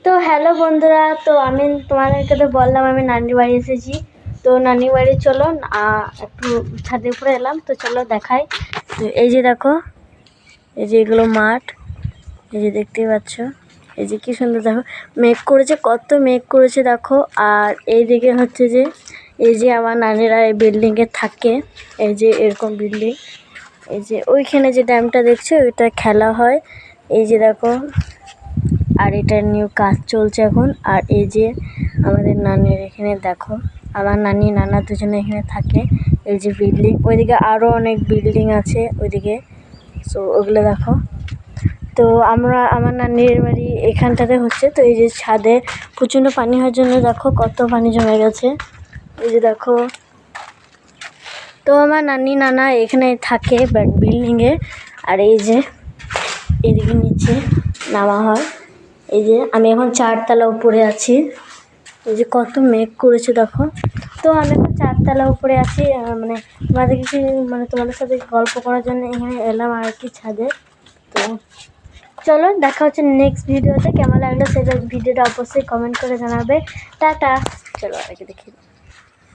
তো হ্যালো বন্ধুরা, তো আমি তোমাদেরকে তো বললাম আমি নানির বাড়ি এসেছি। তো নানির বাড়ি চলো একটু ছাদের উপরে এলাম, তো চলো দেখাই। তো এই যে দেখো, এই যে এগুলো মাঠ, এই যে দেখতেই পাচ্ছ, এই যে কি সুন্দর দেখো মেঘ করেছে, কত মেঘ করেছে দেখো। আর এইদিকে হচ্ছে যে এই যে আমার নানিরা এই বিল্ডিংয়ে থাকে, এই যে এরকম বিল্ডিং, এই যে ওইখানে যে ড্যামটা দেখছো ওইটা খেলা হয়, এই যে দেখো। আর এটা নিউ কাজ চলছে এখন। আর এই যে আমাদের নানির এখানে দেখো, আমার নানি নানা দুজনে এখানে থাকে। এই যে বিল্ডিং, ওইদিকে আরও অনেক বিল্ডিং আছে ওইদিকে, সো ওগুলো দেখো। তো আমার নানির বাড়ি এখানটাতে হচ্ছে। তো এই যে ছাদে প্রচণ্ড পানি হওয়ার জন্য দেখো কত পানি জমে গেছে, এই যে দেখো। তো আমার নানি নানা এখানে থাকে বিল্ডিংয়ে। আর এই যে এদিকে নিচে নামা হয়। এই যে আমি এখন 4 তলা উপরে আছি, এই যে কত মেঘ করেছে দেখো। তো আমি এখন 4 তলা উপরে আছি, মানে তোমাদের সাথে গল্প করার জন্য এখানে এলাম আর কি, ছাদে। তো চলো দেখা হচ্ছে নেক্সট ভিডিওতে। কেমন লাগলো সেটা ভিডিওটা অবশ্যই কমেন্ট করে জানাবে। টাটা। চলো আর কি দেখি।